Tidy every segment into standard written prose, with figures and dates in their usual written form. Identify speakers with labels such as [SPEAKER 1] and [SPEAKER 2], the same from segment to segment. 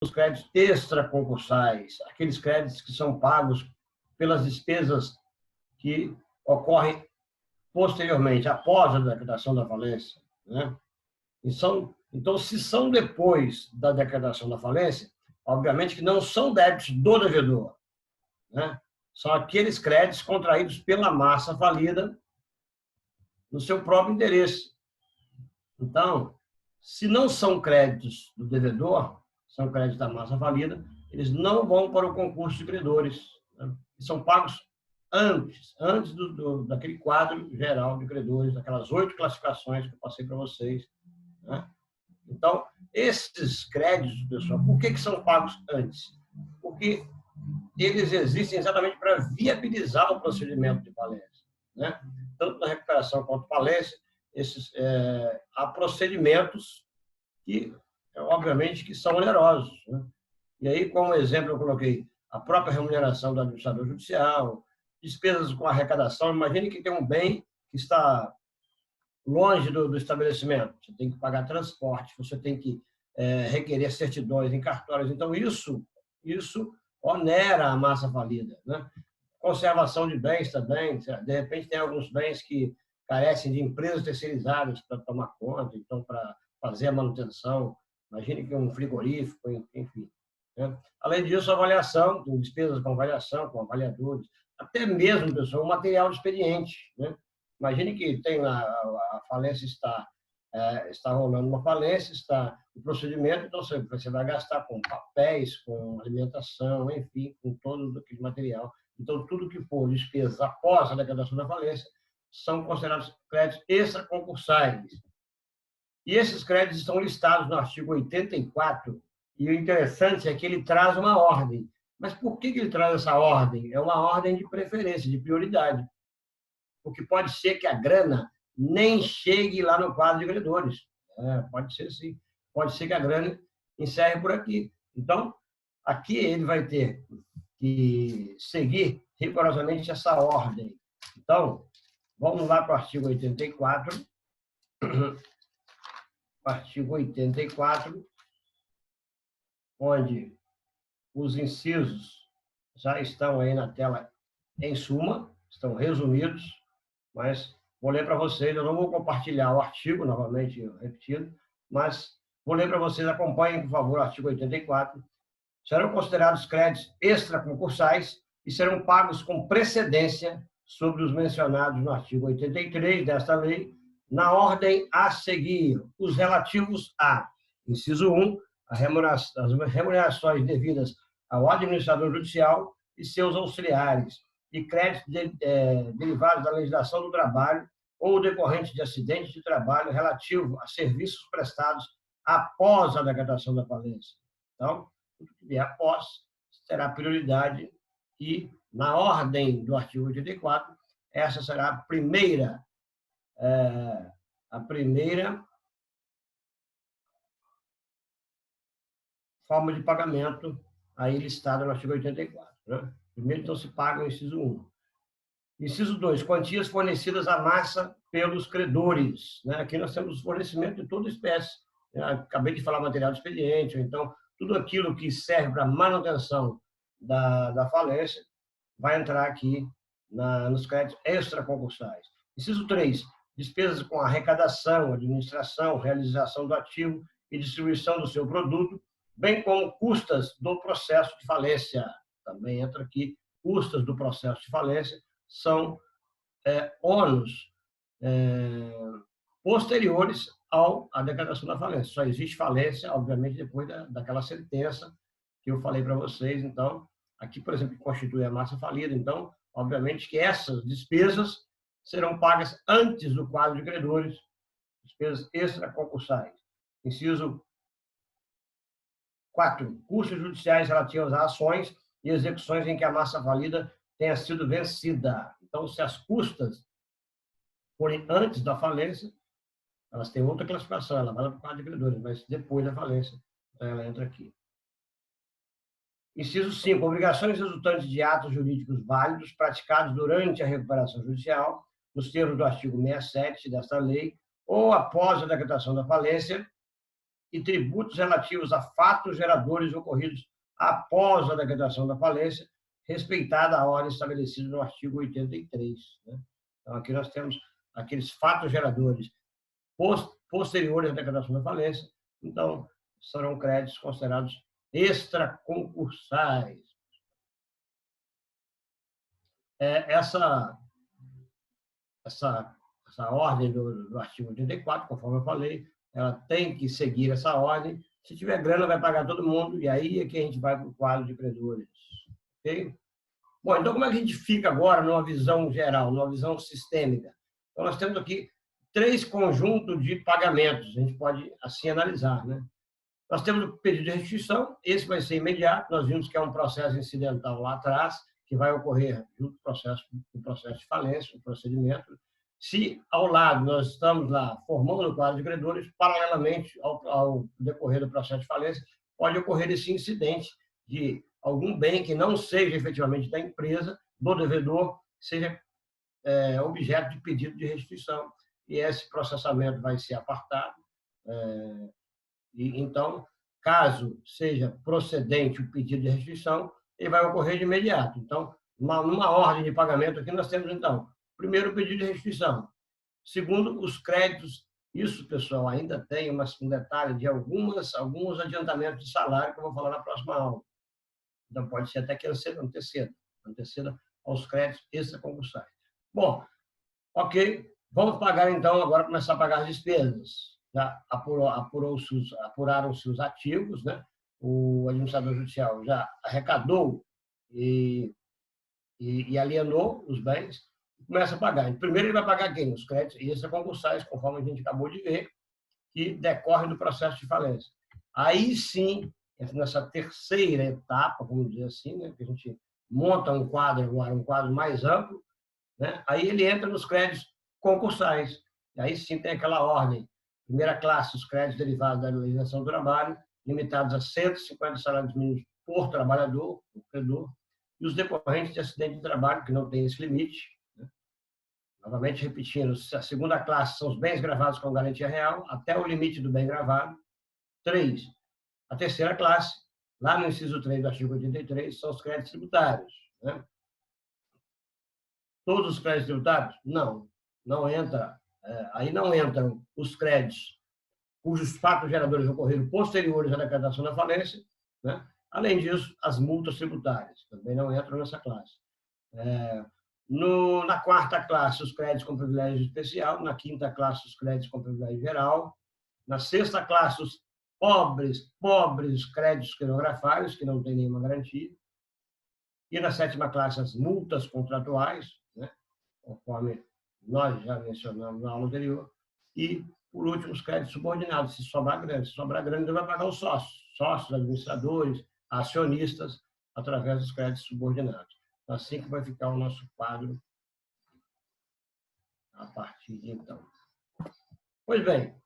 [SPEAKER 1] os créditos extraconcursais, aqueles créditos que são pagos pelas despesas que ocorrem posteriormente, após a decretação da falência, né? Então, se são depois da decretação da falência, obviamente que não são débitos do devedor, né? São aqueles créditos contraídos pela massa falida no seu próprio interesse. Então, se não são créditos do devedor, são créditos da massa falida, eles não vão para o concurso de credores, né? E são pagos antes daquele quadro geral de credores, daquelas 8 classificações que eu passei para vocês, né? Então, esses créditos, pessoal, por que são pagos antes? Porque eles existem exatamente para viabilizar o procedimento de falência, né? Tanto na recuperação quanto falência, há procedimentos que, obviamente, que são onerosos, né? E aí, como exemplo, eu coloquei a própria remuneração do administrador judicial, despesas com arrecadação. Imagine que tem um bem que está longe do estabelecimento. Você tem que pagar transporte, você tem que requerer certidões em cartórios. Então, isso onera a massa falida, né? Conservação de bens também. De repente, tem alguns bens que carecem de empresas terceirizadas para tomar conta, então, para fazer a manutenção. Imagine que um frigorífico, enfim, né? Além disso, avaliação, tem despesas com avaliação, com avaliadores, até mesmo, pessoal, o material de expediente, né? Imagine que tem a falência está rolando uma falência, está o procedimento, então você vai gastar com papéis, com alimentação, enfim, com todo aquele material. Então, tudo que for despesas após a decretação da falência são considerados créditos extraconcursais. E esses créditos estão listados no artigo 84, e o interessante é que ele traz uma ordem. Mas por que ele traz essa ordem? É uma ordem de preferência, de prioridade. Porque pode ser que a grana nem chegue lá no quadro de credores. Pode ser sim. Pode ser que a grana encerre por aqui. Então, aqui ele vai ter que seguir rigorosamente essa ordem. Então, vamos lá para o artigo 84. Artigo 84, onde os incisos já estão aí na tela em suma, estão resumidos, mas vou ler para vocês. Eu não vou compartilhar o artigo, novamente repetido, mas vou ler para vocês. Acompanhem, por favor, o artigo 84. Serão considerados créditos extraconcursais e serão pagos com precedência sobre os mencionados no artigo 83 desta lei, na ordem a seguir: os relativos a, inciso 1, as remunerações devidas ao administrador judicial e seus auxiliares, e créditos derivados da legislação do trabalho ou decorrentes de acidentes de trabalho relativo a serviços prestados após a decretação da falência. Então, tudo que vier após terá prioridade e, na ordem do artigo 84, essa será a primeira forma de pagamento aí listada no artigo 84. Né? Primeiro, então, se paga o inciso 1. Inciso 2, quantias fornecidas à massa pelos credores. Né? Aqui nós temos fornecimento de toda espécie. Acabei de falar material de expediente, ou então tudo aquilo que serve para manutenção da falência vai entrar aqui nos créditos extraconcursais. Inciso 3, despesas com arrecadação, administração, realização do ativo e distribuição do seu produto, bem como custas do processo de falência. Também entra aqui, custas do processo de falência são ônus posteriores à decretação da falência. Só existe falência, obviamente, depois daquela sentença que eu falei para vocês. Então, aqui, por exemplo, constitui a massa falida. Então, obviamente que essas despesas serão pagas antes do quadro de credores, despesas extraconcursais. Inciso 4. Custos judiciais relativos a ações e execuções em que a massa falida tenha sido vencida. Então, se as custas forem antes da falência, elas têm outra classificação, ela vai para o quadro de credores, mas depois da falência, então ela entra aqui. Inciso 5. Obrigações resultantes de atos jurídicos válidos praticados durante a recuperação judicial, nos termos do artigo 67 desta lei, ou após a decretação da falência, e tributos relativos a fatos geradores ocorridos após a decretação da falência, respeitada a ordem estabelecida no artigo 83. Né? Então, aqui nós temos aqueles fatos geradores posteriores à decretação da falência, então, serão créditos considerados extraconcursais. Essa ordem do artigo 84, conforme eu falei, ela tem que seguir essa ordem. Se tiver grana, vai pagar todo mundo, e aí é que a gente vai para o quadro de credores. Okay? Bom, então como é que a gente fica agora numa visão geral, numa visão sistêmica? Então, nós temos aqui 3 conjuntos de pagamentos, a gente pode assim analisar, né? Nós temos o pedido de restituição, esse vai ser imediato, nós vimos que é um processo incidental lá atrás, que vai ocorrer junto com o processo de falência, o procedimento. Se, ao lado, nós estamos lá formando o quadro de credores, paralelamente ao decorrer do processo de falência, pode ocorrer esse incidente de algum bem que não seja efetivamente da empresa, do devedor, seja objeto de pedido de restituição. E esse processamento vai ser apartado. Então, caso seja procedente o pedido de restituição, ele vai ocorrer de imediato. Então, numa ordem de pagamento aqui, nós temos, então, primeiro, o pedido de restituição. Segundo, os créditos. Isso, pessoal, ainda tem um detalhe de alguns adiantamentos de salário que eu vou falar na próxima aula. Então, pode ser até que anteceda aos créditos extraconcursais. Bom, ok. Vamos pagar, então, agora começar a pagar as despesas. Já apuraram-se os ativos, né? O administrador judicial já arrecadou e alienou os bens, e começa a pagar. Primeiro ele vai pagar quem? Os créditos extraconcursais, conforme a gente acabou de ver, que decorrem do processo de falência. Aí sim, nessa terceira etapa, vamos dizer assim, né? Que a gente monta um quadro agora, um quadro mais amplo, né? Aí ele entra nos créditos concursais. E aí sim tem aquela ordem. Primeira classe, os créditos derivados da legislação do trabalho, limitados a 150 salários mínimos por trabalhador, por credor, e os decorrentes de acidente de trabalho, que não tem esse limite. Né? Novamente, repetindo, a segunda classe são os bens gravados com garantia real, até o limite do bem gravado. 3. A terceira classe, lá no inciso 3 do artigo 83, são os créditos tributários. Né? Todos os créditos tributários? Não entra. Aí não entram os créditos cujos fatos geradores ocorreram posteriores à decretação da falência, né? Além disso, as multas tributárias também não entram nessa classe. Na quarta classe, os créditos com privilégio especial, na quinta classe, os créditos com privilégio geral, na sexta classe, os pobres créditos quirografários, que não têm nenhuma garantia, e na sétima classe, as multas contratuais, né? Conforme nós já mencionamos na aula anterior, e, por último, os créditos subordinados, se sobrar grana. Se sobrar grana, ele vai pagar os sócios, administradores, acionistas, através dos créditos subordinados. Assim que vai ficar o nosso quadro a partir de então. Pois bem,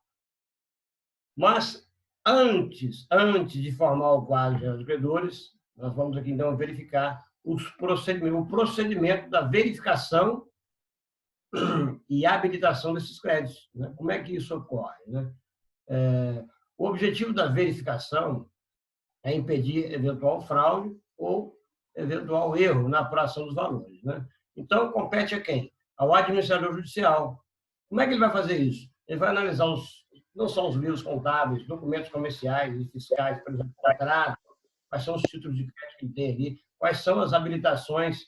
[SPEAKER 1] mas antes de formar o quadro geral de credores, nós vamos aqui, então, verificar o procedimento da verificação e habilitação desses créditos. Né? Como é que isso ocorre? Né? O objetivo da verificação é impedir eventual fraude ou eventual erro na apuração dos valores. Né? Então, compete a quem? Ao administrador judicial. Como é que ele vai fazer isso? Ele vai analisar não só os livros contábeis, documentos comerciais e fiscais, por exemplo, contrato, quais são os títulos de crédito que ele tem ali, quais são as habilitações,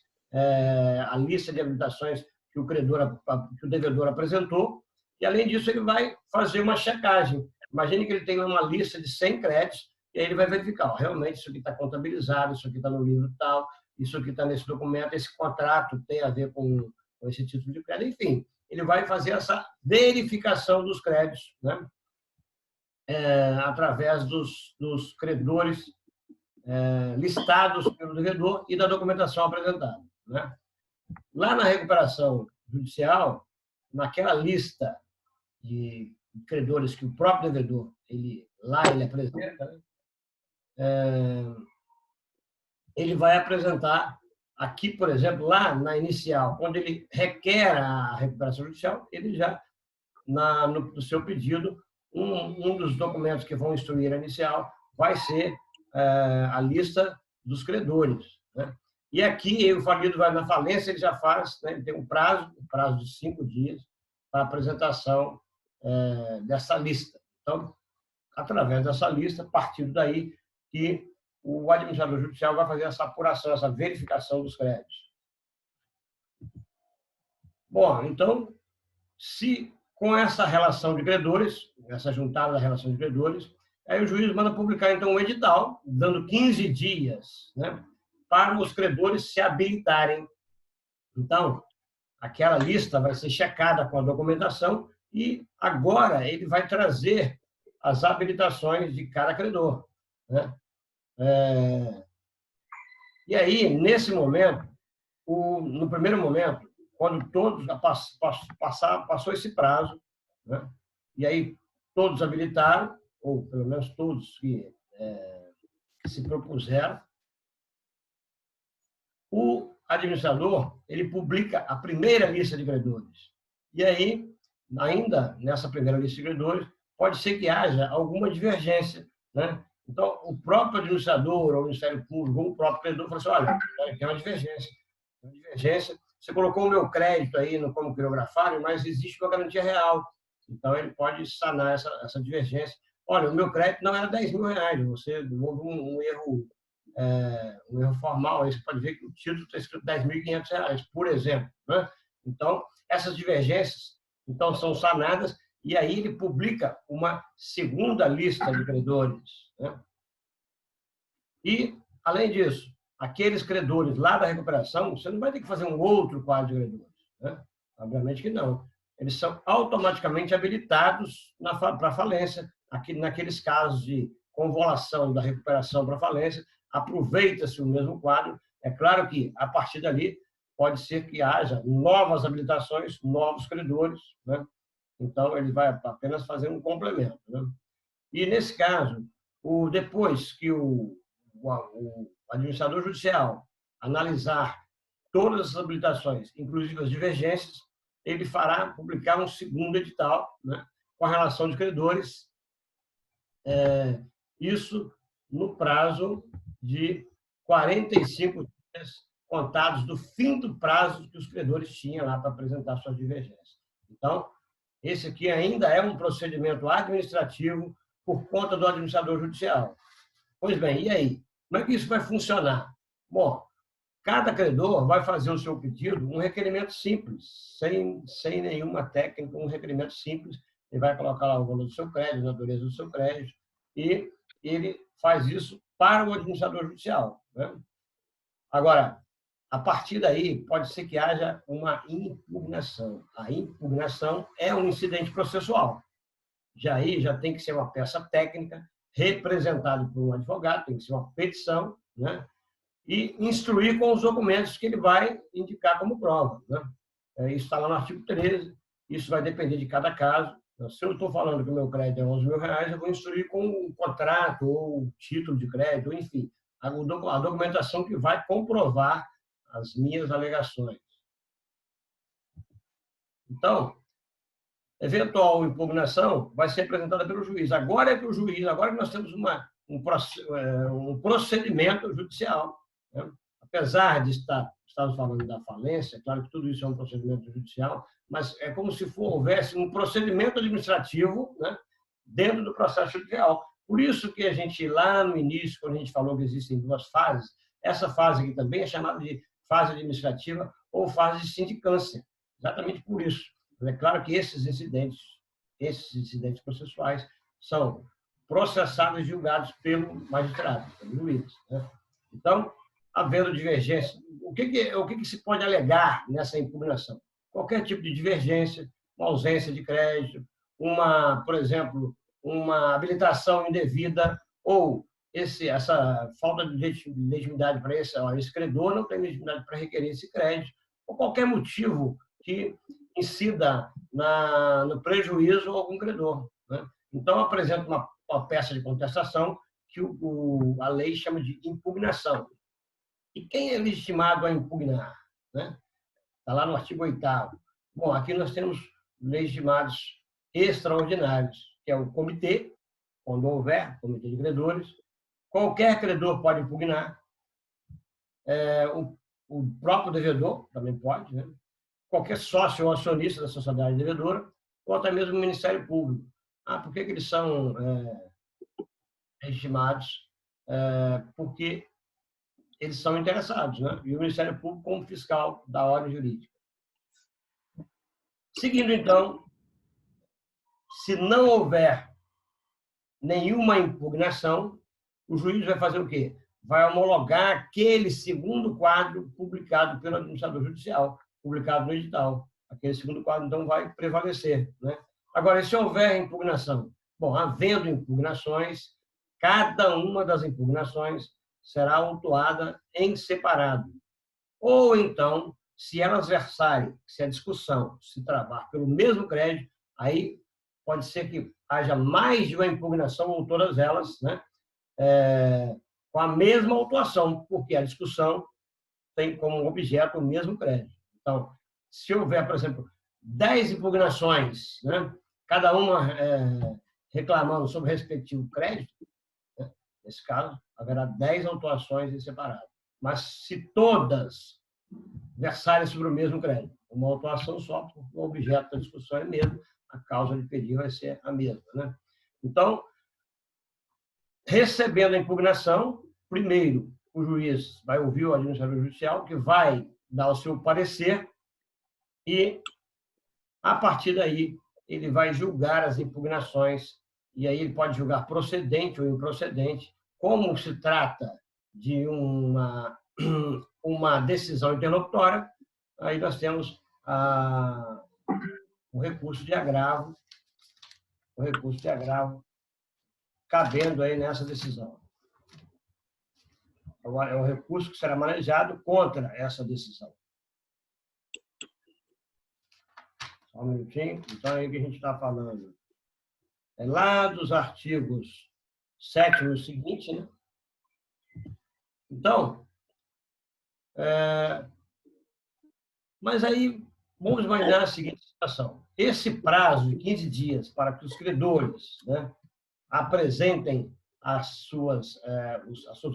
[SPEAKER 1] a lista de habilitações que o devedor apresentou, e, além disso, ele vai fazer uma checagem. Imagine que ele tem uma lista de 100 créditos, e aí ele vai verificar, realmente isso aqui está contabilizado, isso aqui está no livro tal, isso aqui está nesse documento, esse contrato tem a ver com esse título de crédito, enfim, ele vai fazer essa verificação dos créditos, né? Através dos credores listados pelo devedor e da documentação apresentada. Né? Lá na recuperação judicial, naquela lista de credores que o próprio devedor ele apresenta, né? Ele vai apresentar aqui, por exemplo, lá na inicial, quando ele requer a recuperação judicial, ele já, no seu pedido, um dos documentos que vão instruir a inicial vai ser a lista dos credores, né? E aqui, o falido vai na falência, ele já faz, né, ele tem um prazo de 5 dias para a apresentação dessa lista. Então, através dessa lista, partindo daí que o administrador judicial vai fazer essa apuração, essa verificação dos créditos. Bom, então, se com essa relação de credores, essa juntada da relação de credores, aí o juiz manda publicar, então, um edital, dando 15 dias, né, para os credores se habilitarem. Então, aquela lista vai ser checada com a documentação e agora ele vai trazer as habilitações de cada credor, né? E aí, nesse momento, no primeiro momento, quando todos passou esse prazo, né? E aí todos habilitaram, ou pelo menos todos que se propuseram, o administrador ele publica a primeira lista de credores. E aí, ainda nessa primeira lista de credores, pode ser que haja alguma divergência, né? Então, o próprio administrador, ou o Ministério Público, ou o próprio credor, falou assim, olha, tem uma divergência. Você colocou o meu crédito aí como quirografário, mas existe uma garantia real. Então, ele pode sanar essa divergência. Olha, o meu crédito não era R$10.000, houve um erro formal, aí você pode ver que o título está escrito R$10.500, por exemplo, né? Então, essas divergências então, são sanadas, e aí ele publica uma segunda lista de credores, né? E, além disso, aqueles credores lá da recuperação, você não vai ter que fazer um outro quadro de credores, né? Obviamente que não. Eles são automaticamente habilitados para falência. Aqui, naqueles casos de convolução da recuperação para falência, aproveita-se o mesmo quadro. É claro que, a partir dali, pode ser que haja novas habilitações, novos credores, né? Então, ele vai apenas fazer um complemento, né? E, nesse caso, depois que o administrador judicial analisar todas as habilitações, inclusive as divergências, ele fará publicar um segundo edital, né, com a relação de credores, isso no prazo de 45 dias contados do fim do prazo que os credores tinham lá para apresentar suas divergências. Então, esse aqui ainda é um procedimento administrativo por conta do administrador judicial. Pois bem, e aí? Como é que isso vai funcionar? Bom, cada credor vai fazer o seu pedido, um requerimento simples, sem nenhuma técnica, um requerimento simples. Ele vai colocar lá o valor do seu crédito, a natureza do seu crédito, e ele faz isso para o administrador judicial, né? Agora, a partir daí, pode ser que haja uma impugnação. A impugnação é um incidente processual. Já tem que ser uma peça técnica, representada por um advogado, tem que ser uma petição, né? E instruir com os documentos que ele vai indicar como prova, né? Isso está lá no artigo 13, isso vai depender de cada caso. Se eu estou falando que o meu crédito é R$11.000, eu vou instruir com o contrato, ou o título de crédito, enfim, a documentação que vai comprovar as minhas alegações. Então, eventual impugnação vai ser apresentada pelo juiz. Agora é que o juiz, agora que nós temos um procedimento judicial, né? Apesar de estamos falando da falência, claro que tudo isso é um procedimento judicial, mas é como se houvesse um procedimento administrativo, né, dentro do processo judicial. Por isso que a gente, lá no início, quando a gente falou que existem duas fases, essa fase aqui também é chamada de fase administrativa ou fase de sindicância, exatamente por isso. É claro que esses incidentes processuais são processados e julgados pelo magistrado, pelo juiz, né? Então, havendo divergência, o que se pode alegar nessa impugnação? Qualquer tipo de divergência, uma ausência de crédito, por exemplo, uma habilitação indevida, ou essa falta de legitimidade para esse credor não tem legitimidade para requerer esse crédito, ou qualquer motivo que incida no prejuízo a algum credor, né? Então, apresenta uma peça de contestação que a lei chama de impugnação. E quem é legitimado a impugnar, né? Está lá no artigo 8º. Bom, aqui nós temos legitimados extraordinários, que é o comitê, quando houver comitê de credores. Qualquer credor pode impugnar. O próprio devedor também pode, né? Qualquer sócio ou acionista da sociedade devedora, ou até mesmo o Ministério Público. Por que eles são legitimados? Porque eles são interessados, né? E o Ministério Público como fiscal da ordem jurídica. Seguindo, então, se não houver nenhuma impugnação, o juiz vai fazer o quê? Vai homologar aquele segundo quadro publicado pelo administrador judicial, publicado no edital. Aquele segundo quadro, então, vai prevalecer, né? Agora, se houver impugnação? Bom, havendo impugnações, cada uma das impugnações será autuada em separado. Ou, então, se elas versarem, se a discussão se travar pelo mesmo crédito, aí pode ser que haja mais de uma impugnação ou todas elas, né? Com a mesma autuação, porque a discussão tem como objeto o mesmo crédito. Então, se houver, por exemplo, 10 impugnações, né? Cada uma reclamando sobre o respectivo crédito, né? Nesse caso, haverá 10 autuações em separado. Mas se todas versarem sobre o mesmo crédito, uma autuação só, o objeto da discussão é mesmo, a causa de pedir vai ser a mesma, né? Então, recebendo a impugnação, primeiro, o juiz vai ouvir o administrador judicial, que vai dar o seu parecer e, a partir daí, ele vai julgar as impugnações e aí ele pode julgar procedente ou improcedente. Como se trata de uma decisão interlocutória, aí nós temos o recurso de agravo, cabendo aí nessa decisão. É o recurso que será manejado contra essa decisão. Só um minutinho. Então, aí que a gente está falando. É lá dos artigos 7º e seguinte, né? Então, mas aí, vamos imaginar a seguinte situação. Esse prazo de 15 dias para que os credores, né, apresentem as suas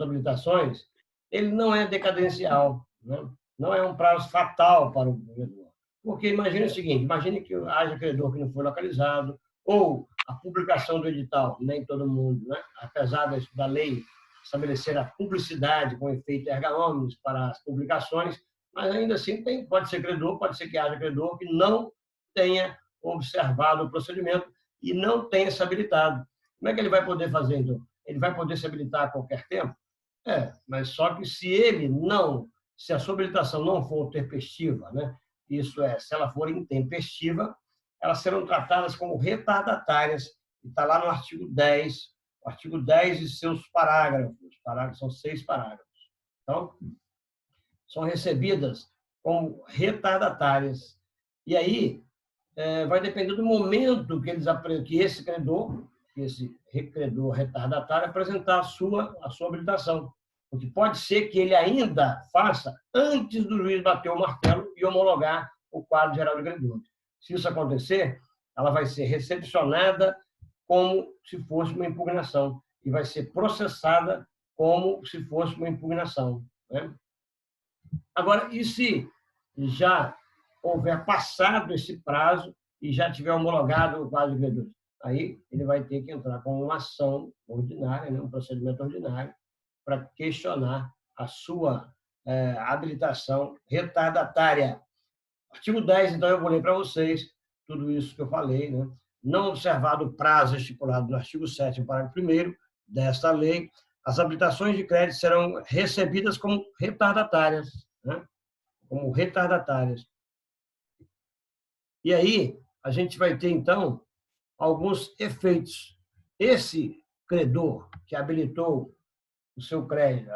[SPEAKER 1] habilitações, ele não é decadencial, né? Não é um prazo fatal para o credor. Porque imagine o seguinte, imagine que haja credor que não foi localizado, ou a publicação do edital, nem todo mundo, né? Apesar da lei estabelecer a publicidade com efeito erga omnes para as publicações, mas ainda assim pode ser credor, pode ser que haja credor que não tenha observado o procedimento e não tenha se habilitado. Como é que ele vai poder fazer, então? Ele vai poder se habilitar a qualquer tempo? Mas só que se a sua habilitação não for tempestiva, né? Isso é, se ela for intempestiva, elas serão tratadas como retardatárias, e está lá no artigo 10, o artigo 10 e seus parágrafos. São 6 parágrafos. Então, são recebidas como retardatárias. E aí, vai depender do momento que esse credor retardatário, apresentar a sua habilitação. Porque pode ser que ele ainda faça antes do juiz bater o martelo e homologar o quadro geral de credores. Se isso acontecer, ela vai ser recepcionada como se fosse uma impugnação e vai ser processada como se fosse uma impugnação, né? Agora, e se já houver passado esse prazo e já tiver homologado o quadro de credores? Aí ele vai ter que entrar com uma ação ordinária, né, um procedimento ordinário, para questionar a sua habilitação retardatária. Artigo 10, então, eu vou ler para vocês tudo isso que eu falei, né? Não observado o prazo estipulado no artigo 7º, parágrafo 1º desta lei, as habilitações de crédito serão recebidas como retardatárias, né? Como retardatárias. E aí, a gente vai ter, então, alguns efeitos. Esse credor que habilitou o seu crédito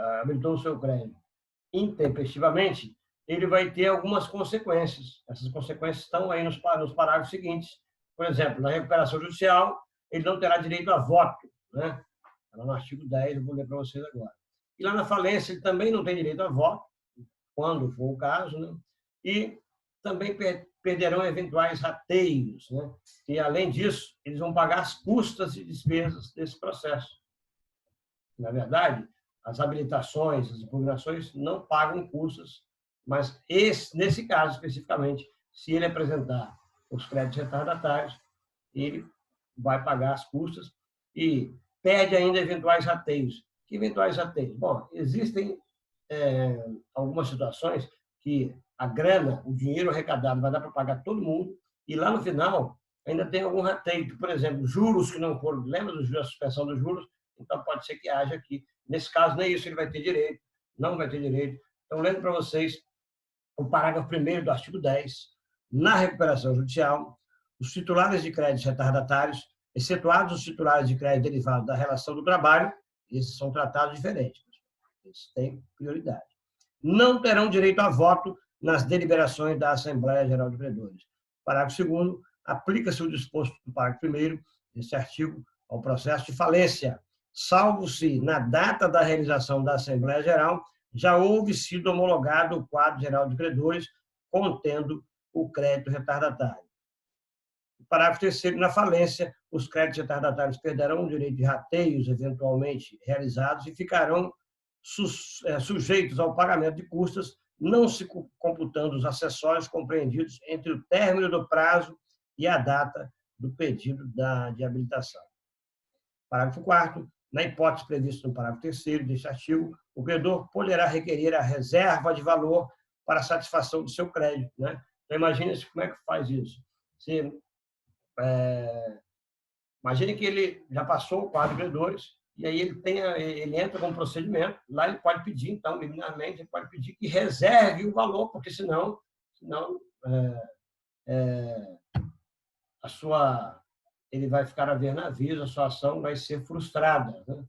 [SPEAKER 1] intempestivamente, ele vai ter algumas consequências. Essas consequências estão aí nos parágrafos seguintes. Por exemplo, na recuperação judicial, ele não terá direito a voto, né? Está no artigo 10, eu vou ler para vocês agora. E lá na falência, ele também não tem direito a voto, quando for o caso, né? E também perderão eventuais rateios, né? E, além disso, eles vão pagar as custas e despesas desse processo. Na verdade, as habilitações, as impugnações não pagam custas, mas nesse caso, especificamente, se ele apresentar os créditos retardatários, ele vai pagar as custas e perde ainda eventuais rateios. Que eventuais rateios? Bom, existem algumas situações que a grana, o dinheiro arrecadado vai dar para pagar todo mundo e lá no final ainda tem algum rateio. Por exemplo, juros que não foram, lembra da suspensão dos juros? Então pode ser que haja aqui. Nesse caso, nem isso ele vai ter direito, não vai ter direito. Então, lembro para vocês o parágrafo 1º do artigo 10. Na recuperação judicial, os titulares de créditos retardatários, excetuados os titulares de crédito derivado da relação do trabalho, esses são tratados diferentes, eles têm prioridade. Não terão direito a voto nas deliberações da Assembleia Geral de Credores. Parágrafo 2º, aplica-se o disposto do parágrafo 1º deste artigo ao processo de falência, salvo se, na data da realização da Assembleia Geral, já houve sido homologado o quadro geral de credores contendo o crédito retardatário. Parágrafo 3º, na falência, os créditos retardatários perderão o direito de rateios eventualmente realizados e ficarão sujeitos ao pagamento de custas, não se computando os acessórios compreendidos entre o término do prazo e a data do pedido de habilitação. Parágrafo 4º, na hipótese prevista no parágrafo 3º deste artigo, o credor poderá requerer a reserva de valor para a satisfação do seu crédito, né? Então, imagine-se como é que faz isso. Imagine que ele já passou o quadro de credores e aí ele entra com um procedimento, lá ele pode pedir, então, liminarmente, ele pode pedir que reserve o valor, porque senão ele vai ficar a ver navios, a sua ação vai ser frustrada, né?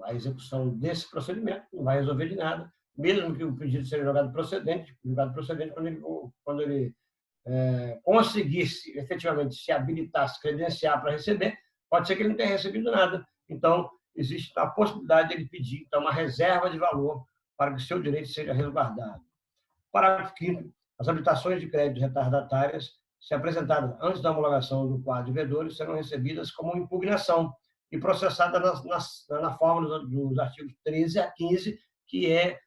[SPEAKER 1] A execução desse procedimento não vai resolver de nada, mesmo que o pedido seja julgado procedente quando ele conseguir efetivamente se habilitar, se credenciar para receber, pode ser que ele não tenha recebido nada. Então, existe a possibilidade de ele pedir então, uma reserva de valor para que o seu direito seja resguardado. Parágrafo 5º. As habilitações de crédito retardatárias, se apresentadas antes da homologação do quadro de credores, serão recebidas como impugnação e processadas na forma dos artigos 13 a 15, que é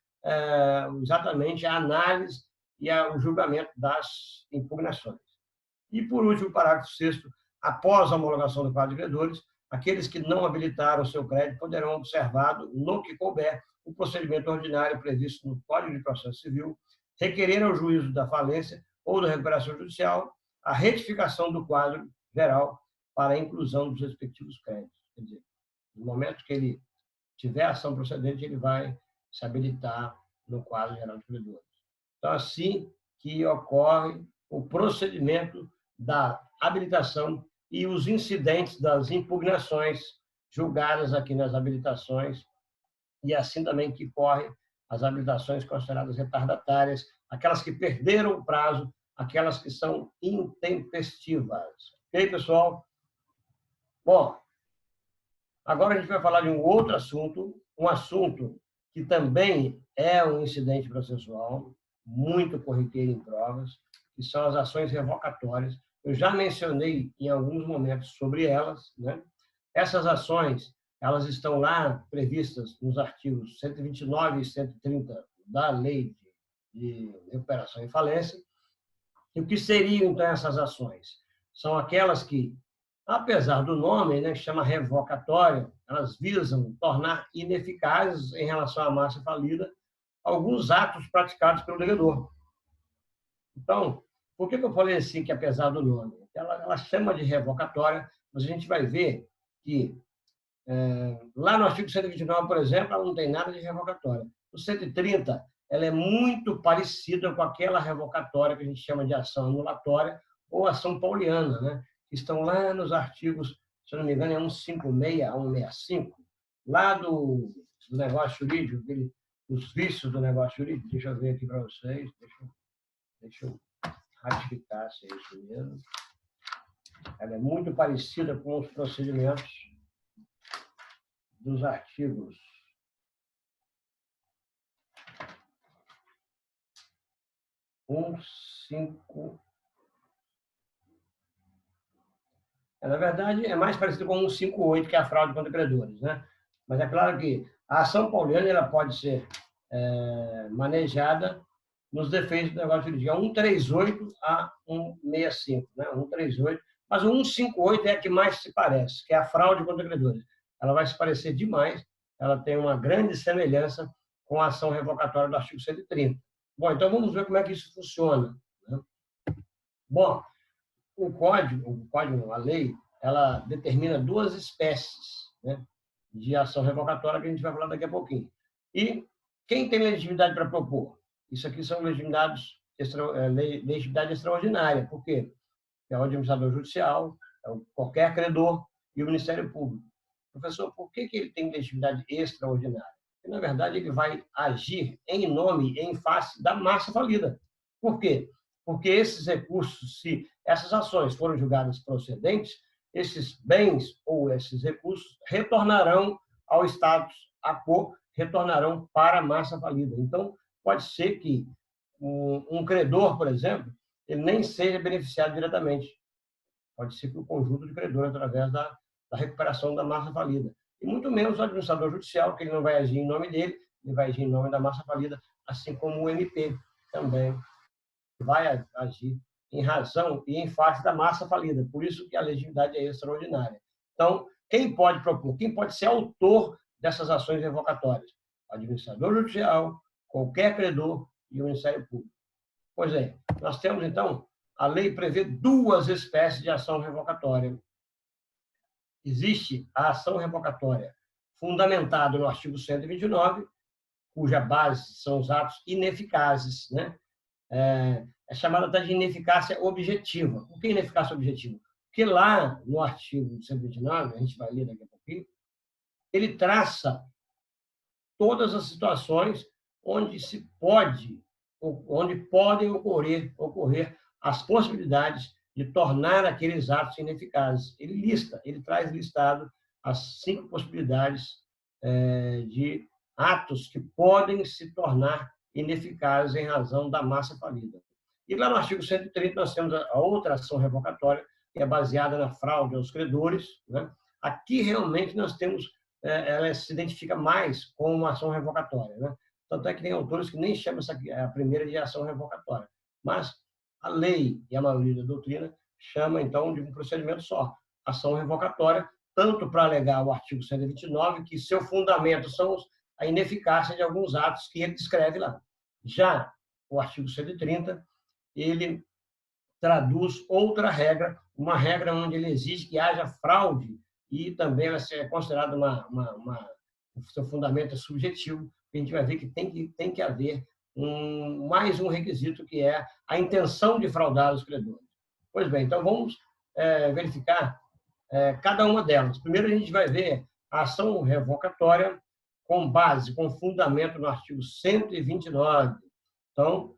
[SPEAKER 1] exatamente a análise e o julgamento das impugnações. E, por último, o parágrafo 6º, após a homologação do quadro de credores, aqueles que não habilitaram o seu crédito poderão observar, no que couber, o procedimento ordinário previsto no Código de Processo Civil, requerer ao juízo da falência ou da recuperação judicial a retificação do quadro geral para a inclusão dos respectivos créditos. Quer dizer, no momento que ele tiver ação procedente, ele vai se habilitar no quadro geral de credores. Então, assim que ocorre o procedimento da habilitação e os incidentes das impugnações julgadas aqui nas habilitações, e assim também que corre as habilitações consideradas retardatárias, aquelas que perderam o prazo, aquelas que são intempestivas. Ok, pessoal? Bom, agora a gente vai falar de um outro assunto, um assunto que também é um incidente processual, muito corriqueiro em provas, que são as ações revocatórias. Eu já mencionei em alguns momentos sobre elas, né? Essas ações, elas estão lá previstas nos artigos 129 e 130 da Lei de Recuperação e Falência. E o que seriam, então, essas ações? São aquelas que, apesar do nome, né, que chama revocatória, elas visam tornar ineficazes em relação à massa falida alguns atos praticados pelo devedor. Então, por que eu falei assim, que apesar do nome? Ela chama de revocatória, mas a gente vai ver que lá no artigo 129, por exemplo, ela não tem nada de revocatória. No 130, ela é muito parecida com aquela revocatória que a gente chama de ação anulatória ou ação pauliana, né? Que estão lá nos artigos, se não me engano, é 156 a 165, lá do negócio jurídico, os vícios do negócio jurídico. Deixa eu ver aqui para vocês, deixa eu ratificar se é isso mesmo. Ela é muito parecida com os procedimentos dos artigos 158. Na verdade, é mais parecido com 158, que é a fraude contra credores, né? Mas é claro que a ação pauliana ela pode ser manejada nos defeitos do negócio jurídico. É 138 a 165, né? 138. Mas o 158 é a que mais se parece, que é a fraude contra credores. Ela vai se parecer demais, ela tem uma grande semelhança com a ação revocatória do artigo 130. Bom, então vamos ver como é que isso funciona, né? Bom, a lei, ela determina duas espécies, né, de ação revocatória que a gente vai falar daqui a pouquinho. E quem tem legitimidade para propor? Isso aqui são legitimidade extraordinária. Por quê? É o administrador judicial, qualquer credor e o Ministério Público. Professor, por que ele tem legitimidade extraordinária? Porque, na verdade, ele vai agir em nome, em face da massa falida. Por quê? Porque esses recursos, se essas ações forem julgadas procedentes, esses bens ou esses recursos retornarão ao status quo, retornarão para a massa falida. Então, pode ser que um credor, por exemplo, ele nem seja beneficiado diretamente. Pode ser que o conjunto de credores, através da recuperação da massa falida. E muito menos o administrador judicial, que ele não vai agir em nome dele, ele vai agir em nome da massa falida, assim como o MP também vai agir em razão e em face da massa falida. Por isso que a legitimidade é extraordinária. Então, quem pode propor, quem pode ser autor dessas ações revocatórias? O administrador judicial, qualquer credor e o Ministério Público. Pois é, nós temos, então, a lei prevê duas espécies de ação revocatória. Existe a ação revocatória fundamentada no artigo 129, cuja base são os atos ineficazes, né? É chamada de ineficácia objetiva. Por que ineficácia objetiva? Porque lá no artigo 129, a gente vai ler daqui a pouquinho, ele traça todas as situações onde podem ocorrer as possibilidades de tornar aqueles atos ineficazes. Ele traz listado as 5 possibilidades de atos que podem se tornar ineficazes em razão da massa falida. E lá no artigo 130 nós temos a outra ação revocatória, que é baseada na fraude aos credores, né? Aqui realmente nós temos, ela se identifica mais com uma ação revocatória, né? Tanto é que tem autores que nem chamam a primeira de ação revocatória. Mas a lei e a maioria da doutrina chama, então, de um procedimento só, ação revocatória, tanto para alegar o artigo 129, que seu fundamento são a ineficácia de alguns atos que ele descreve lá. Já o artigo 130, ele traduz outra regra, uma regra onde ele exige que haja fraude e também ela é considerada o seu fundamento é subjetivo. A gente vai ver que tem que haver mais um requisito, que é a intenção de fraudar os credores. Pois bem, então vamos verificar cada uma delas. Primeiro, a gente vai ver a ação revocatória com fundamento no artigo 129. Então,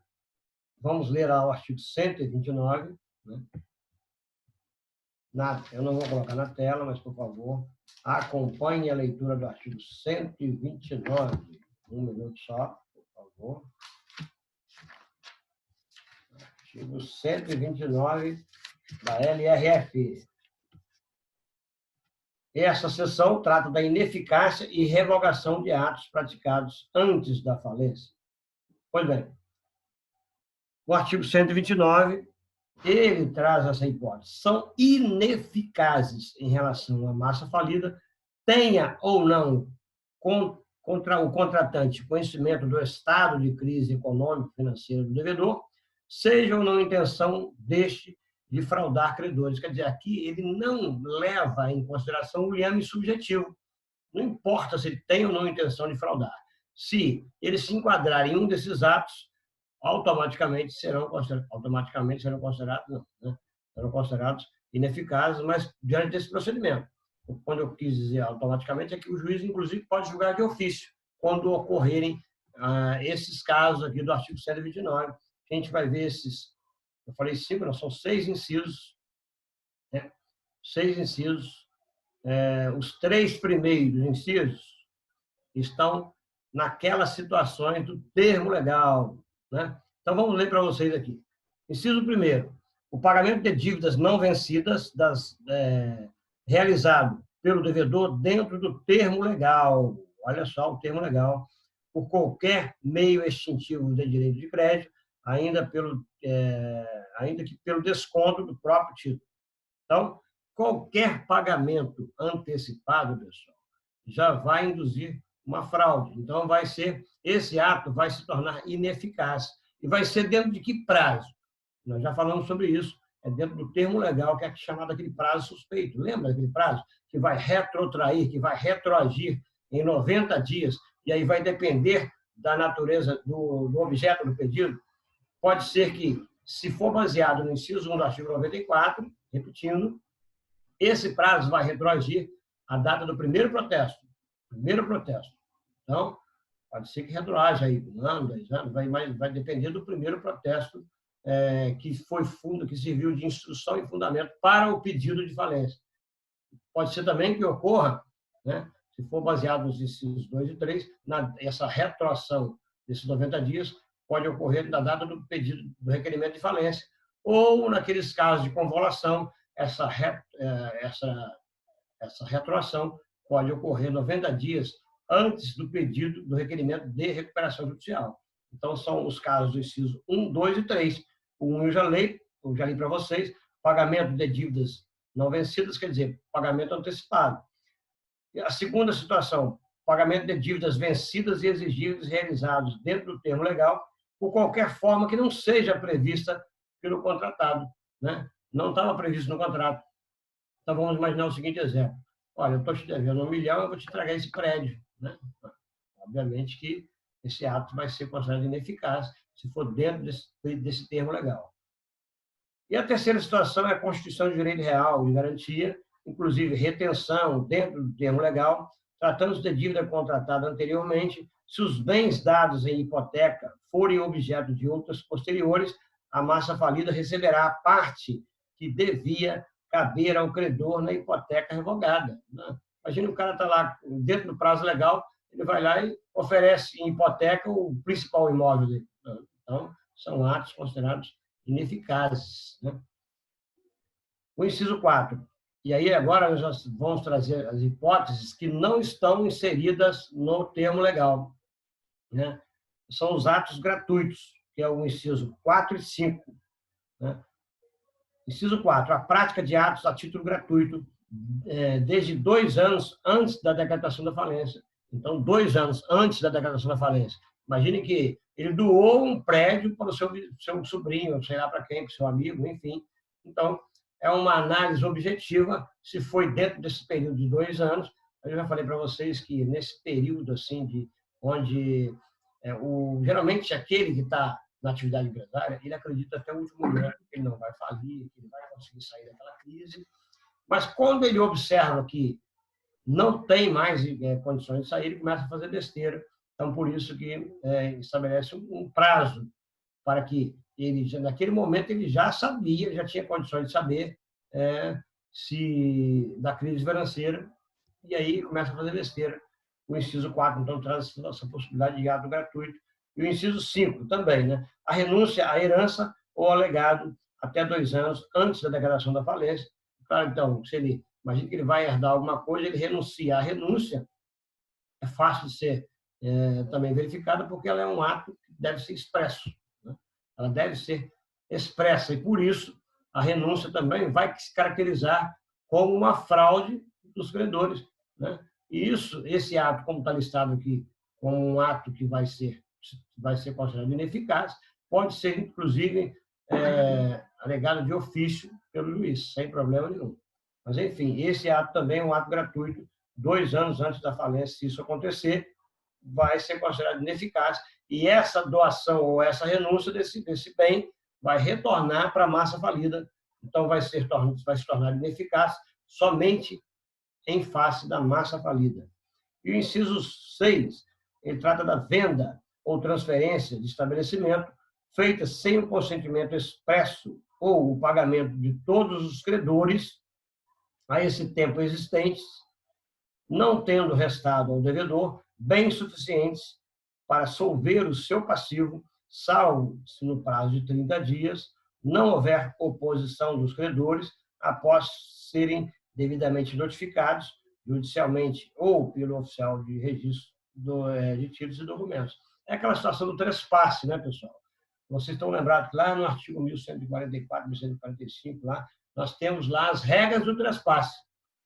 [SPEAKER 1] vamos ler lá o artigo 129. Né? Eu não vou colocar na tela, mas, por favor, acompanhe a leitura do artigo 129. Um minuto só, por favor. Artigo 129 da LRF. Essa seção trata da ineficácia e revogação de atos praticados antes da falência. Pois bem, o artigo 129, ele traz essa hipótese. São ineficazes em relação à massa falida, tenha ou não contra o contratante conhecimento do estado de crise econômico financeira do devedor, seja ou não intenção deste de fraudar credores. Quer dizer, aqui ele não leva em consideração o liame subjetivo. Não importa se ele tem ou não intenção de fraudar. Se ele se enquadrar em um desses atos, automaticamente serão considerados ineficazes, mas diante desse procedimento. Quando eu quis dizer automaticamente, é que o juiz, inclusive, pode julgar de ofício, quando ocorrerem esses casos aqui do artigo 129. A gente vai ver esses, eu falei 5, não, são 6 incisos, né? 6 incisos. Os 3 primeiros incisos estão naquelas situações do termo legal, né? Então, vamos ler para vocês aqui. Inciso 1º. O pagamento de dívidas não vencidas realizado pelo devedor dentro do termo legal. Olha só o termo legal. Por qualquer meio extintivo de direito de crédito, ainda que pelo desconto do próprio título. Então, qualquer pagamento antecipado, pessoal, já vai induzir uma fraude. Então, esse ato vai se tornar ineficaz. E vai ser dentro de que prazo? Nós já falamos sobre isso. É dentro do termo legal, que é chamado aquele prazo suspeito. Lembra daquele prazo? Que vai retrotrair, que vai retroagir em 90 dias, e aí vai depender da natureza do objeto do pedido. Pode ser que, se for baseado no inciso 1 do artigo 94, repetindo, esse prazo vai retroagir à data do primeiro protesto. Então, pode ser que retroaja aí 1 ano, 2 anos, vai depender do primeiro protesto que serviu de instrução e fundamento para o pedido de falência. Pode ser também que ocorra, né, se for baseado nos incisos 2 e 3, essa retroação desses 90 dias pode ocorrer na data do pedido do requerimento de falência, ou, naqueles casos de convolução, essa retroação pode ocorrer 90 dias antes do pedido do requerimento de recuperação judicial. Então, são os casos do inciso 1, 2 e 3. O 1 eu já li para vocês, pagamento de dívidas não vencidas, quer dizer, pagamento antecipado. E a segunda situação, pagamento de dívidas vencidas e exigíveis realizados dentro do termo legal, por qualquer forma que não seja prevista pelo contratado, né? Não estava previsto no contrato. Então, vamos imaginar o seguinte exemplo. Olha, eu estou te devendo 1 milhão, eu vou te entregar esse prédio, né? Obviamente que esse ato vai ser considerado ineficaz se for dentro desse termo legal. E a terceira situação é a constituição de direito real de garantia, inclusive retenção dentro do termo legal, tratando-se de dívida contratada anteriormente, se os bens dados em hipoteca forem objeto de outras posteriores, a massa falida receberá a parte que devia caber ao credor na hipoteca revogada. Imagina o cara está lá dentro do prazo legal, ele vai lá e oferece em hipoteca o principal imóvel dele. Então, são atos considerados ineficazes, né? O inciso 4. E aí, agora, nós já vamos trazer as hipóteses que não estão inseridas no termo legal, né? São os atos gratuitos, que é o inciso 4 e 5. Né? Inciso 4. A prática de atos a título gratuito desde 2 anos antes da decretação da falência. Então, 2 anos antes da decretação da falência. Imagine que ele doou um prédio para o seu sobrinho, sei lá para quem, para o seu amigo, enfim. Então, é uma análise objetiva, se foi dentro desse período de 2 anos. Eu já falei para vocês que nesse período, assim, onde geralmente aquele que está na atividade empresária, ele acredita até o último momento que ele não vai falir, que ele vai conseguir sair daquela crise. Mas quando ele observa que não tem mais condições de sair, ele começa a fazer besteira. Então, por isso que estabelece um prazo para que ele, naquele momento, ele já sabia, já tinha condições de saber se da crise financeira, e aí começa a fazer besteira. O inciso 4, então, traz essa possibilidade de ato gratuito. E o inciso 5 também, né? A renúncia à herança ou ao legado até 2 anos antes da declaração da falência. Claro, então, se ele imagina que ele vai herdar alguma coisa, ele renuncia. A renúncia é fácil de ser também verificada, porque ela é um ato que deve ser expresso, né? Ela deve ser expressa, e por isso a renúncia também vai se caracterizar como uma fraude dos credores, né? E esse ato, como está listado aqui, como um ato que vai ser considerado ineficaz, pode ser, inclusive, alegado de ofício pelo juiz, sem problema nenhum. Mas, enfim, esse ato também é um ato gratuito, 2 anos antes da falência, se isso acontecer, vai ser considerado ineficaz, e essa doação ou essa renúncia desse bem vai retornar para a massa falida, então vai se tornar ineficaz somente em face da massa falida. E o inciso 6, ele trata da venda ou transferência de estabelecimento feita sem o consentimento expresso ou o pagamento de todos os credores a esse tempo existentes, não tendo restado ao devedor bens suficientes para solver o seu passivo salvo se no prazo de 30 dias não houver oposição dos credores após serem devidamente notificados judicialmente ou pelo oficial de registro de títulos e documentos. É aquela situação do trespasse, né, pessoal? Vocês estão lembrados que lá no artigo 1144, 1145, lá, nós temos lá as regras do trespasse.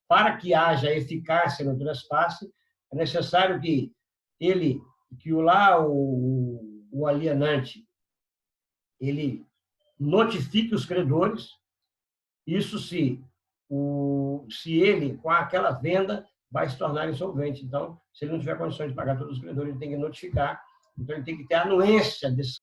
[SPEAKER 1] Para que haja eficácia no trespasse, é necessário que o alienante, ele notifique os credores, isso se ele, com aquela venda, vai se tornar insolvente. Então, se ele não tiver condições de pagar todos os credores, ele tem que notificar. Então, ele tem que ter a anuência desse